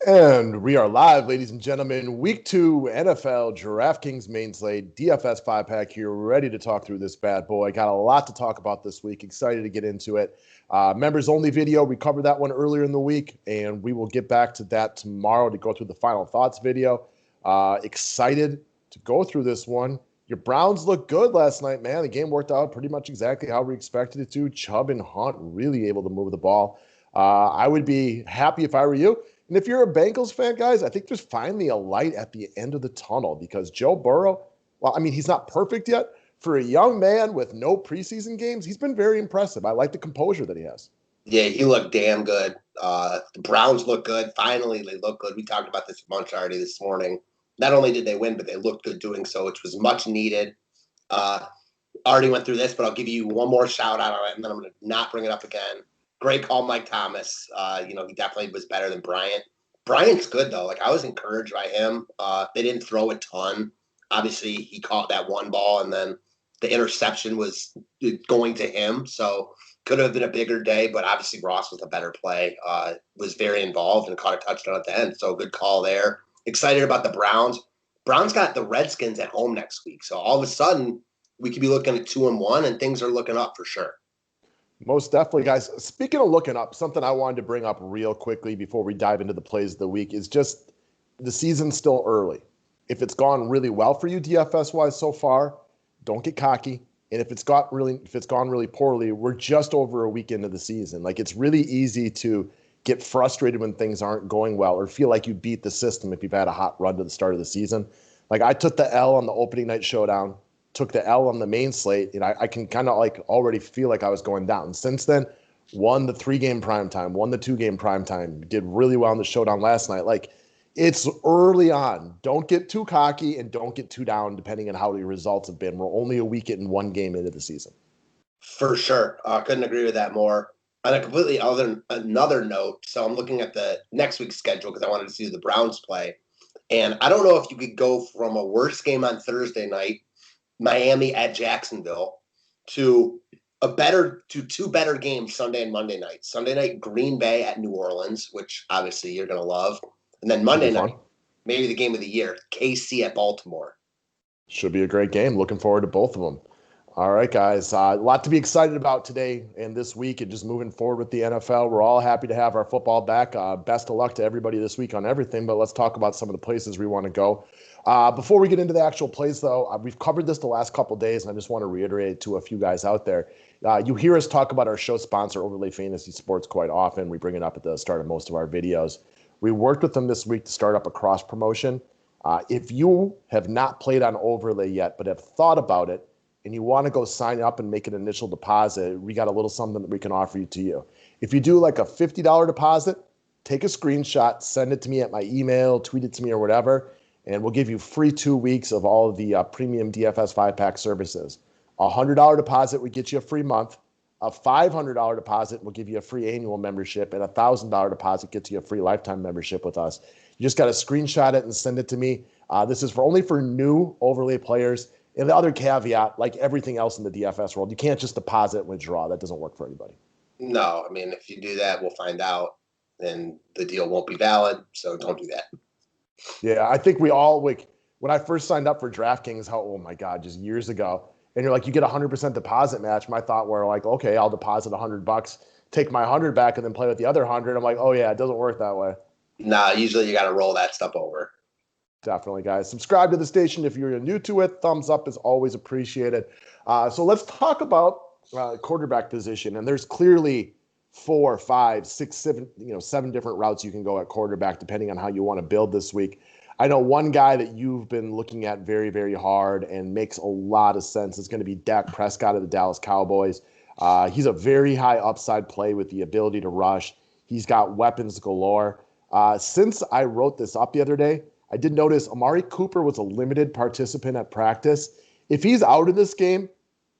And we are live, ladies and gentlemen. Week 2 NFL Draftkings main slate, DFS 5-pack here, ready to talk through this bad boy. Got a lot to talk about this week. Excited to get into it. Members only video. We covered that one earlier in the week, and we will get back to that tomorrow to go through the final thoughts video. Excited to go through this one. Your Browns looked good last night, man. The game worked out pretty much exactly how we expected it to. Chubb and Hunt really able to move the ball. I would be happy if I were you. And if you're a Bengals fan, guys, I think there's finally a light at the end of the tunnel because Joe Burrow, well, I mean, he's not perfect yet. For a young man with no preseason games, he's been very impressive. I like the composure that he has. Yeah, he looked damn good. The Browns look good. Finally, they look good. We talked about this a bunch already this morning. Not only did they win, but they looked good doing so, which was much needed. Already went through this, but I'll give you one more shout out on it, and then I'm going to not bring it up again. Great call, Mike Thomas. He definitely was better than Bryant. Bryant's good, though. Like, I was encouraged by him. They didn't throw a ton. Obviously, he caught that one ball, and then the interception was going to him. So could have been a bigger day, but obviously Ross was a better play. Was very involved and caught a touchdown at the end. So good call there. Excited about the Browns. Browns got the Redskins at home next week. So all of a sudden, we could be looking at 2-1, and things are looking up for sure. Most definitely, guys. Speaking of looking up, something I wanted to bring up real quickly before we dive into the plays of the week is just the season's still early. If it's gone really well for you DFS-wise so far, don't get cocky. And if it's gone really poorly, we're just over a week into the season. Like, it's really easy to get frustrated when things aren't going well or feel like you beat the system if you've had a hot run to the start of the season. Like, I took the L on the opening night showdown, took the L on the main slate, and I can kind of like already feel like I was going down. Since then, won the 3-game primetime, won the 2-game primetime, did really well in the showdown last night. Like, it's early on. Don't get too cocky and don't get too down depending on how the results have been. We're only a week and 1 game into the season. For sure. Couldn't agree with that more. On a completely another note, so I'm looking at the next week's schedule because I wanted to see the Browns play. And I don't know if you could go from a worse game on Thursday night, Miami at Jacksonville, to two better games Sunday and Monday night. Sunday night, Green Bay at New Orleans, which obviously you're going to love. And then Monday night, maybe the game of the year, KC at Baltimore. Should be a great game. Looking forward to both of them. All right, guys. A lot to be excited about today and this week and just moving forward with the NFL. We're all happy to have our football back. Best of luck to everybody this week on everything, but let's talk about some of the places we want to go. Before we get into the actual plays, though, we've covered this the last couple of days, and I just want to reiterate it to a few guys out there. You hear us talk about our show sponsor, Overlay Fantasy Sports, quite often. We bring it up at the start of most of our videos. We worked with them this week to start up a cross promotion. If you have not played on Overlay yet, but have thought about it, and you want to go sign up and make an initial deposit, we got a little something that we can offer to you. If you do like a $50 deposit, take a screenshot, send it to me at my email, tweet it to me or whatever, and we'll give you free 2 weeks of all of the premium DFS 5-pack services. A $100 deposit would get you a free month. A $500 deposit will give you a free annual membership, and a $1,000 deposit gets you a free lifetime membership with us. You just got to screenshot it and send it to me. This is only for new Overlay players. And the other caveat, like everything else in the DFS world, you can't just deposit and withdraw. That doesn't work for anybody. No, I mean, if you do that, we'll find out, and the deal won't be valid, so don't do that. Yeah, I think we all, like, when I first signed up for DraftKings, oh my God, just years ago, and you're like, you get a 100% deposit match. My thought were like, okay, I'll deposit $100, take my 100 back, and then play with the other 100. I'm like, oh yeah, it doesn't work that way. Nah, usually you got to roll that stuff over. Definitely, guys. Subscribe to the station if you're new to it. Thumbs up is always appreciated. So let's talk about quarterback position. And there's clearly 4, 5, 6, 7, 7 different routes you can go at quarterback, depending on how you want to build this week. I know one guy that you've been looking at very, very hard and makes a lot of sense is going to be Dak Prescott of the Dallas Cowboys. He's a very high upside play with the ability to rush. He's got weapons galore. Since I wrote this up the other day, I did notice Amari Cooper was a limited participant at practice. If he's out of this game,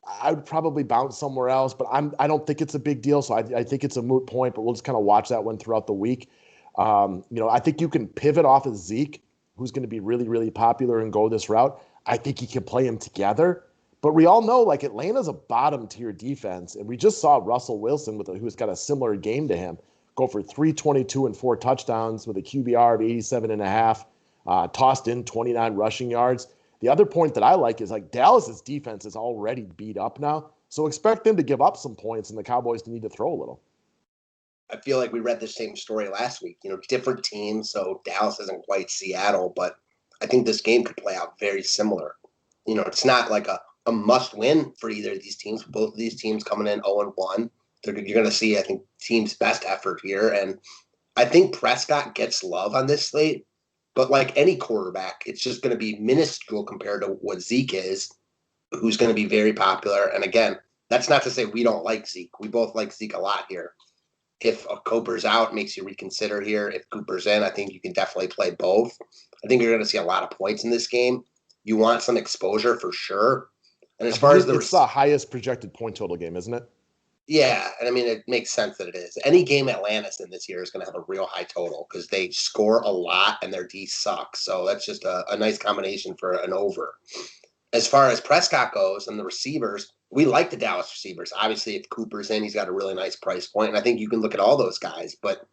I would probably bounce somewhere else, but I don't think it's a big deal. So I think it's a moot point, but we'll just kind of watch that one throughout the week. I think you can pivot off of Zeke, who's going to be really, really popular and go this route. I think you can play them together. But we all know, like, Atlanta's a bottom tier defense, and we just saw Russell Wilson who's got a similar game to him, go for 322 and 4 touchdowns with a QBR of 87.5, tossed in 29 rushing yards. The other point that I like is like Dallas's defense is already beat up now. So expect them to give up some points and the Cowboys to need to throw a little. I feel like we read the same story last week. Different teams, so Dallas isn't quite Seattle, but I think this game could play out very similar. It's not like a must-win for either of these teams. Both of these teams coming in 0-1. You're going to see, I think, team's best effort here. And I think Prescott gets love on this slate, but like any quarterback, it's just going to be minuscule compared to what Zeke is, who's going to be very popular. And again, that's not to say we don't like Zeke. We both like Zeke a lot here. If Cooper's out, it makes you reconsider here. If Cooper's in, I think you can definitely play both. I think you're going to see a lot of points in this game. You want some exposure for sure. And as far as it's the highest projected point total game, isn't it? Yeah, and I mean, it makes sense that it is. Any game Atlanta's in this year is going to have a real high total because they score a lot and their D sucks. So that's just a nice combination for an over. As far as Prescott goes and the receivers, we like the Dallas receivers. Obviously, if Cooper's in, he's got a really nice price point, and I think you can look at all those guys. But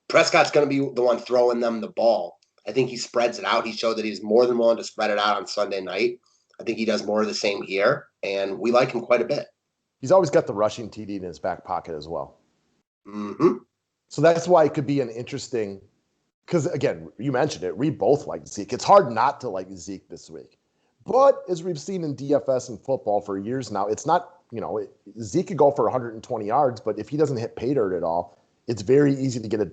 Prescott's going to be the one throwing them the ball. I think he spreads it out. He showed that he's more than willing to spread it out on Sunday night. I think he does more of the same here, and we like him quite a bit. He's always got the rushing TD in his back pocket as well. Mm-hmm. So that's why it could be an interesting – because, again, you mentioned it. We both like Zeke. It's hard not to like Zeke this week. But as we've seen in DFS and football for years now, it's not, Zeke could go for 120 yards, but if he doesn't hit pay dirt at all, it's very easy to get a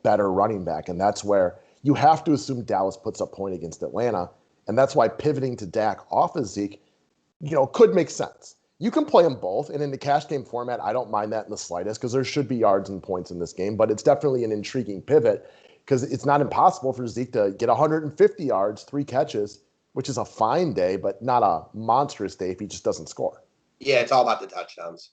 better running back. And that's where you have to assume Dallas puts up point against Atlanta. And that's why pivoting to Dak off of Zeke, could make sense. You can play them both. And in the cash game format, I don't mind that in the slightest because there should be yards and points in this game. But it's definitely an intriguing pivot because it's not impossible for Zeke to get 150 yards, 3 catches, which is a fine day, but not a monstrous day if he just doesn't score. Yeah, it's all about the touchdowns.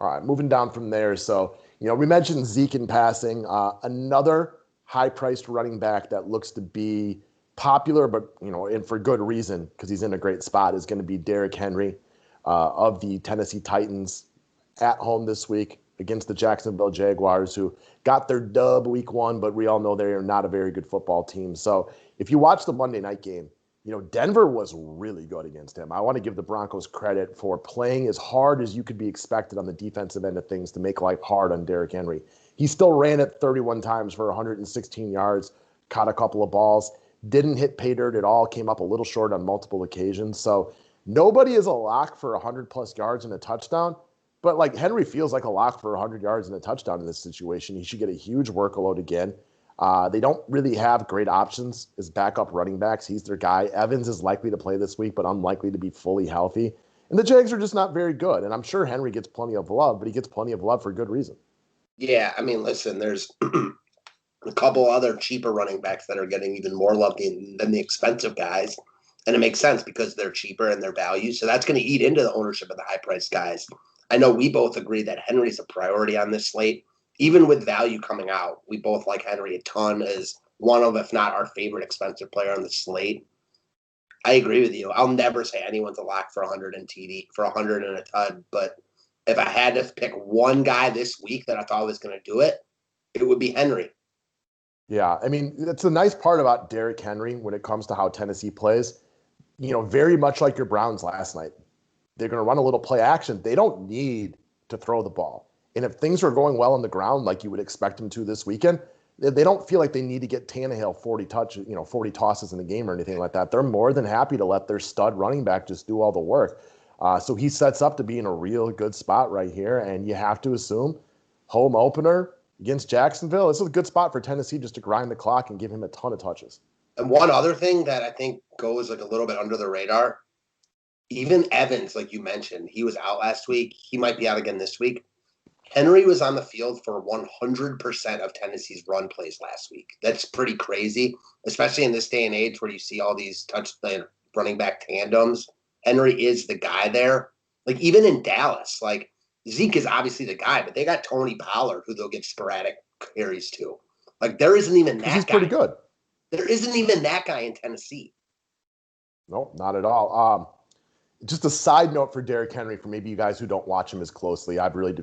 All right, moving down from there. So, we mentioned Zeke in passing. Another high-priced running back that looks to be popular, but, and for good reason, because he's in a great spot, is going to be Derrick Henry of the Tennessee Titans at home this week against the Jacksonville Jaguars, who got their dub week 1, but we all know they are not a very good football team. So if you watch the Monday night game, Denver was really good against him. I want to give the Broncos credit for playing as hard as you could be expected on the defensive end of things to make life hard on Derrick Henry. He still ran it 31 times for 116 yards, caught a couple of balls, didn't hit pay dirt at all, came up a little short on multiple occasions. So nobody is a lock for 100-plus yards and a touchdown. But like Henry feels like a lock for 100 yards and a touchdown in this situation. He should get a huge workload again. They don't really have great options as backup running backs. He's their guy. Evans is likely to play this week, but unlikely to be fully healthy. And the Jags are just not very good. And I'm sure Henry gets plenty of love, but he gets plenty of love for good reason. Yeah, I mean, listen, there's a couple other cheaper running backs that are getting even more love than the expensive guys. And it makes sense because they're cheaper and their value. So that's going to eat into the ownership of the high-priced guys. I know we both agree that Henry's a priority on this slate. Even with value coming out, we both like Henry a ton as one of, if not our favorite expensive player on the slate. I agree with you. I'll never say anyone's a lock for 100 and TD, for 100 and a ton. But if I had to pick one guy this week that I thought was going to do it, it would be Henry. Yeah, I mean, that's the nice part about Derrick Henry when it comes to how Tennessee plays. Very much like your Browns last night. They're going to run a little play action. They don't need to throw the ball. And if things are going well on the ground like you would expect them to this weekend, they don't feel like they need to get Tannehill 40 tosses in the game or anything like that. They're more than happy to let their stud running back just do all the work. So he sets up to be in a real good spot right here. And you have to assume home opener against Jacksonville. This is a good spot for Tennessee just to grind the clock and give him a ton of touches. And one other thing that I think goes like a little bit under the radar, even Evans, like you mentioned, he was out last week. He might be out again this week. Henry was on the field for 100% of Tennessee's run plays last week. That's pretty crazy, especially in this day and age where you see all these running back tandems. Henry is the guy there. Like even in Dallas, like Zeke is obviously the guy, but they got Tony Pollard who they'll get sporadic carries to. Like there isn't even that guy. He's pretty good. There isn't even that guy in Tennessee. No, not at all. Just a side note for Derrick Henry, for maybe you guys who don't watch him as closely, I've really,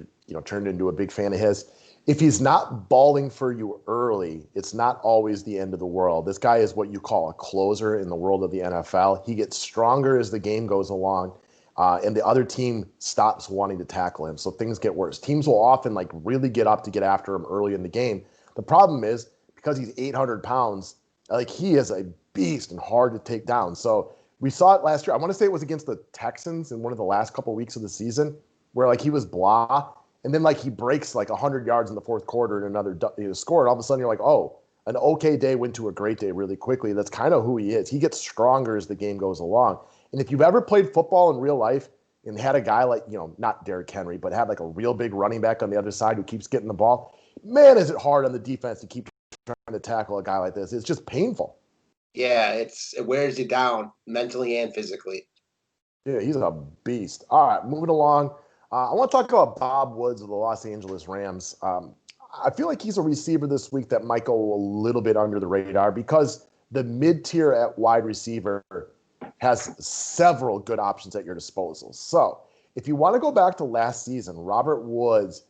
turned into a big fan of his. If he's not balling for you early, it's not always the end of the world. This guy is what you call a closer in the world of the NFL. He gets stronger as the game goes along, and the other team stops wanting to tackle him. So things get worse. Teams will often like really get up to get after him early in the game. The problem is because he's 800 pounds, like he is a beast and hard to take down. So we saw it last year. I want to say it was against the Texans in one of the last couple of weeks of the season where like he was blah. And then like he breaks like 100 yards in the fourth quarter and another score. And all of a sudden you're like, oh, an okay day went to a great day really quickly. That's kind of who he is. He gets stronger as the game goes along. And if you've ever played football in real life and had a guy like, not Derrick Henry, but had like a real big running back on the other side who keeps getting the ball, man, is it hard on the defense to keep trying to tackle a guy like this. It's just painful. Yeah, it wears you down mentally and physically. Yeah, he's a beast. All right, moving along. I want to talk about Bob Woods of the Los Angeles Rams. I feel like he's a receiver this week that might go a little bit under the radar because the mid-tier at wide receiver has several good options at your disposal. So if you want to go back to last season, Robert Woods,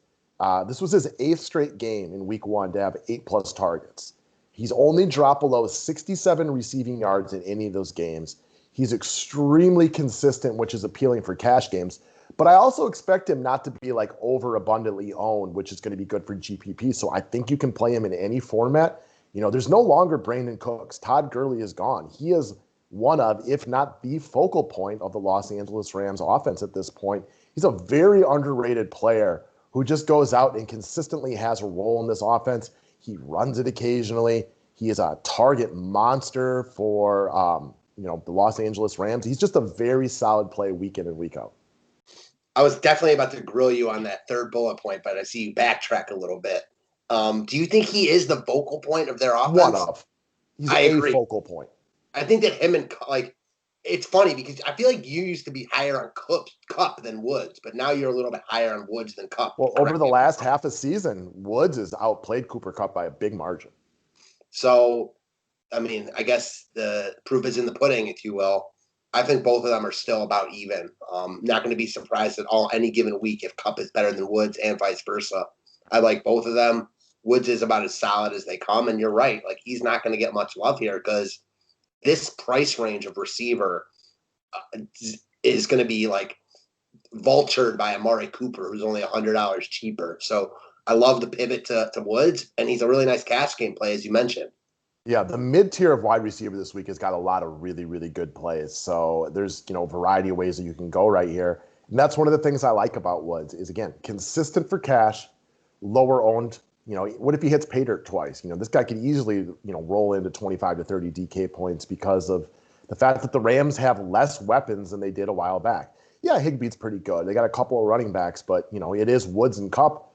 this was his 8th straight game in week 1 to have 8+ targets. He's only dropped below 67 receiving yards in any of those games. He's extremely consistent, which is appealing for cash games. But I also expect him not to be like overabundantly owned, which is going to be good for GPP. So I think you can play him in any format. There's no longer Brandon Cooks. Todd Gurley is gone. He is one of, if not the focal point of the Los Angeles Rams offense at this point. He's a very underrated player who just goes out and consistently has a role in this offense. He runs it occasionally. He is a target monster for, the Los Angeles Rams. He's just a very solid play week in and week out. I was definitely about to grill you on that third bullet point, but I see you backtrack a little bit. Do you think he is the focal point of their offense? One of. He's I agree. Focal point. I think that him and it's funny because I feel like you used to be higher on Kupp than Woods, but now you're a little bit higher on Woods than Kupp. Well, over the last half a season, Woods has outplayed Cooper Kupp by a big margin. So, I mean, I guess the proof is in the pudding, if you will. I think both of them are still about even. Not going to be surprised at all any given week if Kupp is better than Woods and vice versa. I like both of them. Woods is about as solid as they come, and you're right. Like, he's not going to get much love here because this price range of receiver is going to be like vultured by Amari Cooper, who's only $100 cheaper. So I love the pivot to Woods, and he's a really nice cash game play, as you mentioned. Yeah, the mid-tier of wide receiver this week has got a lot of really, really good plays. So there's, a variety of ways that you can go right here. And that's one of the things I like about Woods is, again, consistent for cash, lower owned. What if he hits pay dirt twice? This guy could easily, roll into 25 to 30 DK points because of the fact that the Rams have less weapons than they did a while back. Yeah, Higbee's pretty good. They got a couple of running backs, but, it is Woods and Kupp,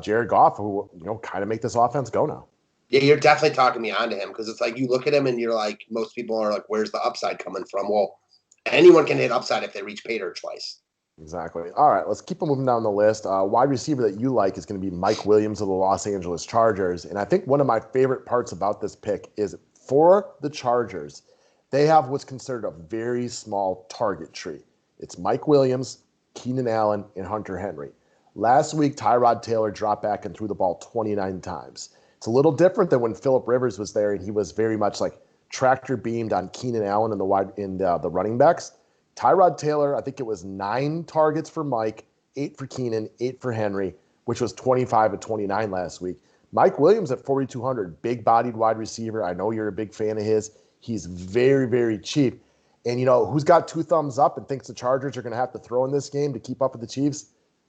Jared Goff, who, kind of make this offense go now. Yeah, you're definitely talking me onto him because it's like you look at him and you're like, most people are like, where's the upside coming from? Well, anyone can hit upside if they reach pay dirt twice. Exactly. All right, let's keep moving down the list. Wide receiver that you like is going to be Mike Williams of the Los Angeles Chargers. And I think one of my favorite parts about this pick is for the Chargers, they have what's considered a very small target tree. It's Mike Williams, Keenan Allen, and Hunter Henry. Last week, Tyrod Taylor dropped back and threw the ball 29 times. It's a little different than when Phillip Rivers was there and he was very much like tractor beamed on Keenan Allen and the running backs. Tyrod Taylor, I think it was 9 targets for Mike, 8 for Keenan, 8 for Henry, which was 25 and 29 last week. Mike Williams at 4,200, big-bodied wide receiver. I know you're a big fan of his. He's very, very cheap. And, who's got 2 thumbs up and thinks the Chargers are going to have to throw in this game to keep up with the Chiefs?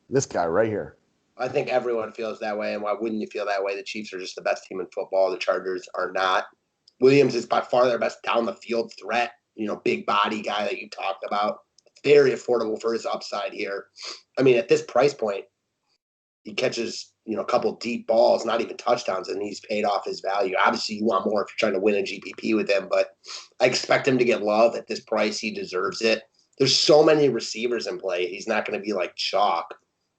This guy right here. I think everyone feels that way, and why wouldn't you feel that way? The Chiefs are just the best team in football. The Chargers are not. Williams is by far their best down-the-field threat, big body guy that you talked about. Very affordable for his upside here. I mean, at this price point, he catches, a couple deep balls, not even touchdowns, and he's paid off his value. Obviously, you want more if you're trying to win a GPP with him, but I expect him to get love at this price. He deserves it. There's so many receivers in play. He's not going to be like chalk.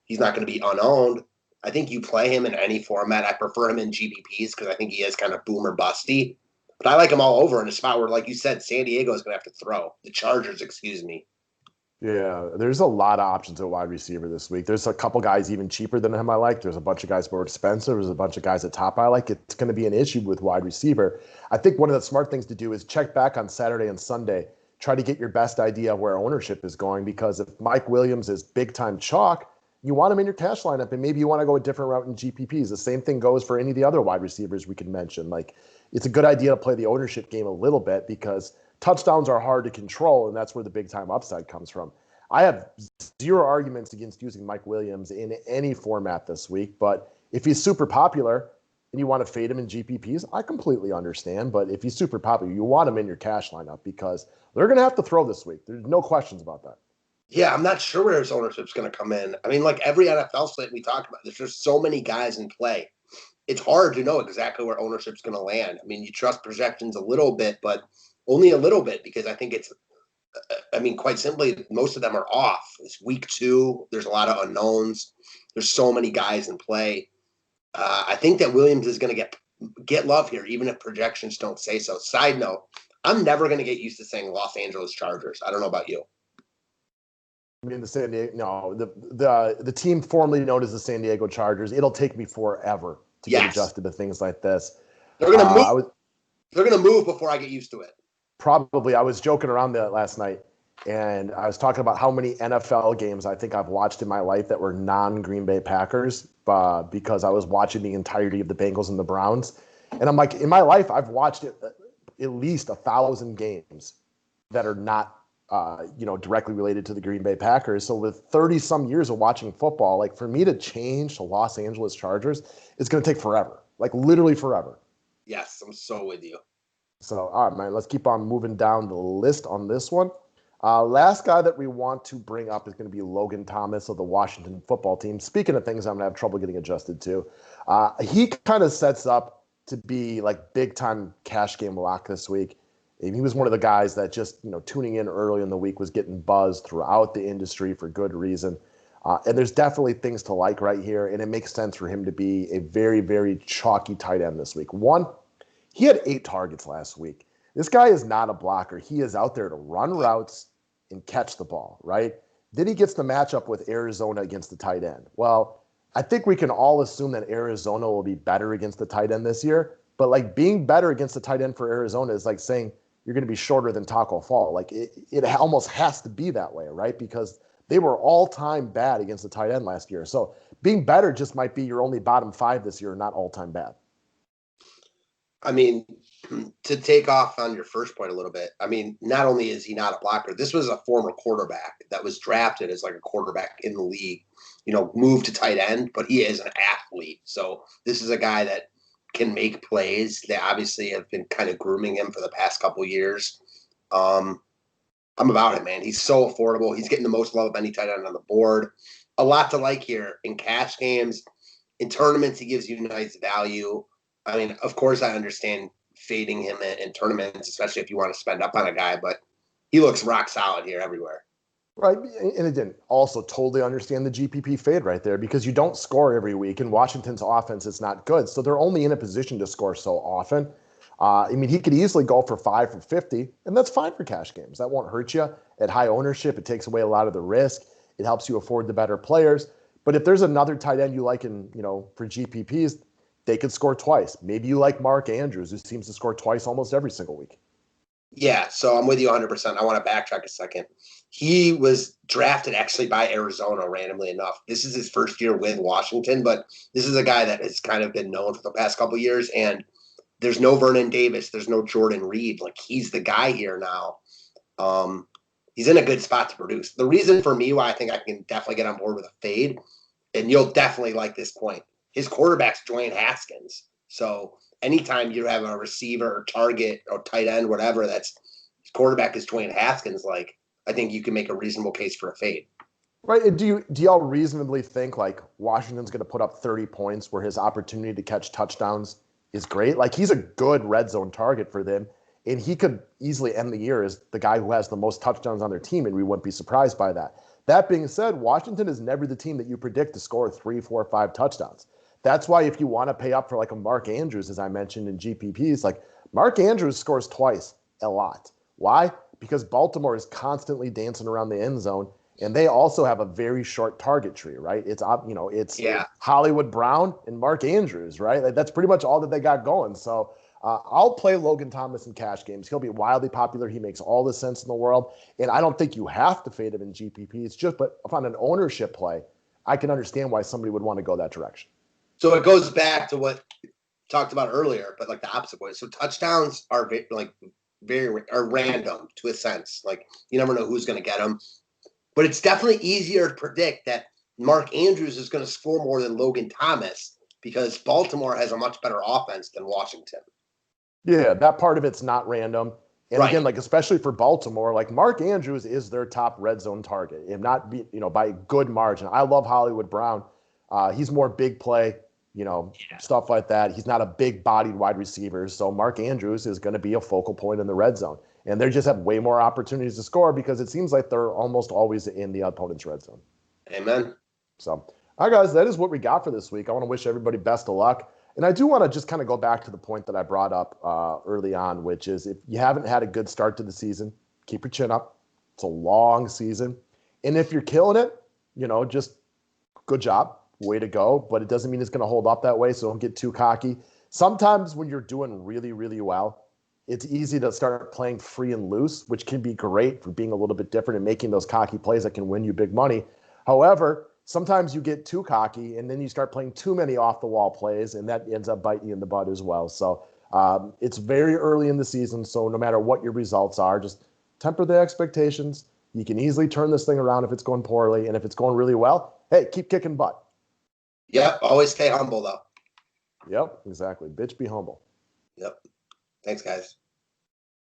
He's not going to be unowned. I think you play him in any format. I prefer him in GPPs because I think he is kind of boomer busty. But I like him all over in a spot where, like you said, San Diego is going to have to throw. The Chargers, excuse me. Yeah, there's a lot of options at wide receiver this week. There's a couple guys even cheaper than him I like. There's a bunch of guys more expensive. There's a bunch of guys at top I like. It's going to be an issue with wide receiver. I think one of the smart things to do is check back on Saturday and Sunday. Try to get your best idea of where ownership is going, because if Mike Williams is big time chalk, you want him in your cash lineup, and maybe you want to go a different route in GPPs. The same thing goes for any of the other wide receivers we can mention. Like, it's a good idea to play the ownership game a little bit, because touchdowns are hard to control, and that's where the big time upside comes from. I have zero arguments against using Mike Williams in any format this week, but if he's super popular and you want to fade him in GPPs, I completely understand. But if he's super popular, you want him in your cash lineup, because they're going to have to throw this week. There's no questions about that. Yeah, I'm not sure where his ownership's going to come in. I mean, like every NFL slate we talked about, there's just so many guys in play. It's hard to know exactly where ownership's going to land. I mean, you trust projections a little bit, but only a little bit, because I think quite simply, most of them are off. It's week 2. There's a lot of unknowns. There's so many guys in play. I think that Williams is going to get love here, even if projections don't say so. Side note, I'm never going to get used to saying Los Angeles Chargers. I don't know about you. I mean, the San Diego, no, the team formerly known as the San Diego Chargers. It'll take me forever to get adjusted to things like this. They're going to move. They're going to move before I get used to it. Probably. I was joking around that last night, and I was talking about how many NFL games I think I've watched in my life that were non-Green Bay Packers, because I was watching the entirety of the Bengals and the Browns. And I'm like, in my life, I've watched at least 1,000 games that are not directly related to the Green Bay Packers. So with 30 some years of watching football, like, for me to change to Los Angeles Chargers, it's going to take forever, like literally forever. Yes, I'm so with you. So, all right, man, let's keep on moving down the list on this one. Last guy that we want to bring up is going to be Logan Thomas of the Washington football team. Speaking of things I'm going to have trouble getting adjusted to, he kind of sets up to be like big time cash game lock this week. And he was one of the guys that just, tuning in early in the week was getting buzzed throughout the industry for good reason. And there's definitely things to like right here, and it makes sense for him to be a very, very chalky tight end this week. One, he had 8 targets last week. This guy is not a blocker. He is out there to run routes and catch the ball, right? Then he gets the matchup with Arizona against the tight end. Well, I think we can all assume that Arizona will be better against the tight end this year. But like, being better against the tight end for Arizona is like saying you're going to be shorter than Taco Fall. Like, it almost has to be that way, right? Because they were all-time bad against the tight end last year. So being better just might be your only bottom 5 this year, not all-time bad. I mean, to take off on your first point a little bit, I mean, not only is he not a blocker, this was a former quarterback that was drafted as like a quarterback in the league, moved to tight end, but he is an athlete. So this is a guy that can make plays. They obviously have been kind of grooming him for the past couple of years. I'm about it, man. He's so affordable. He's getting the most love of any tight end on the board. A lot to like here in cash games. In tournaments, he gives you nice value. I mean, of course, I understand fading him in tournaments, especially if you want to spend up on a guy, but he looks rock solid here everywhere. Right. And again, also totally understand the GPP fade right there, because you don't score every week, and Washington's offense is not good. So they're only in a position to score so often. I mean, he could easily go for 5 for 50, and that's fine for cash games. That won't hurt you. At high ownership, it takes away a lot of the risk. It helps you afford the better players. But if there's another tight end you like for GPPs, they could score twice. Maybe you like Mark Andrews, who seems to score twice almost every single week. Yeah, so I'm with you 100%. I want to backtrack a second. He was drafted actually by Arizona, randomly enough. This is his first year with Washington, but this is a guy that has kind of been known for the past couple of years, and there's no Vernon Davis. There's no Jordan Reed. Like, he's the guy here now. He's in a good spot to produce. The reason for me why I think I can definitely get on board with a fade, and you'll definitely like this point, his quarterback's Dwayne Haskins. So anytime you have a receiver or target or tight end, whatever, his quarterback is Dwayne Haskins, like, I think you can make a reasonable case for a fade. Right. And do y'all reasonably think like Washington's going to put up 30 points where his opportunity to catch touchdowns is great? Like, he's a good red zone target for them, and he could easily end the year as the guy who has the most touchdowns on their team, and we wouldn't be surprised by that. That being said, Washington is never the team that you predict to score 3, 4, 5 touchdowns. That's why if you want to pay up for like a Mark Andrews, as I mentioned in GPPs, like Mark Andrews scores twice a lot. Why? because Baltimore is constantly dancing around the end zone, and they also have a very short target tree, right? It's Yeah. Hollywood Brown and Mark Andrews, right? Like, that's pretty much all that they got going. So I'll play Logan Thomas in cash games. He'll be wildly popular. He makes all the sense in the world, and I don't think you have to fade him in GPP. It's just, but upon an ownership play, I can understand why somebody would want to go that direction. So it goes back to what we talked about earlier, but like the opposite way. So touchdowns are very random to a sense. Like you never know who's going to get them, but it's definitely easier to predict that Mark Andrews is going to score more than Logan Thomas because Baltimore has a much better offense than Washington. Yeah, that part of it's not random. And Right. again, like especially for Baltimore, like Mark Andrews is their top red zone target, and not by a good margin. I love Hollywood Brown. He's more big play, stuff like that. He's not a big bodied wide receiver, so Mark Andrews is going to be a focal point in the red zone, and they just have way more opportunities to score because it seems like they're almost always in the opponent's red zone. Amen. So, all right, guys, that is what we got for this week. I want to wish everybody best of luck. And I do want to just kind of go back to the point that I brought up early on, which is if you haven't had a good start to the season, keep your chin up. It's a long season. And if you're killing it, just good job, way to go. But it doesn't mean it's going to hold up that way, so don't get too cocky. Sometimes when you're doing really, really well, it's easy to start playing free and loose, which can be great for being a little bit different and making those cocky plays that can win you big money. However, sometimes you get too cocky and then you start playing too many off the wall plays, and that ends up biting you in the butt as well. So it's very early in the season. So no matter what your results are, just temper the expectations. You can easily turn this thing around if it's going poorly. And if it's going really well, hey, keep kicking butt. Yep. Always stay humble, though. Yep, exactly. Bitch, be humble. Yep. Thanks, guys.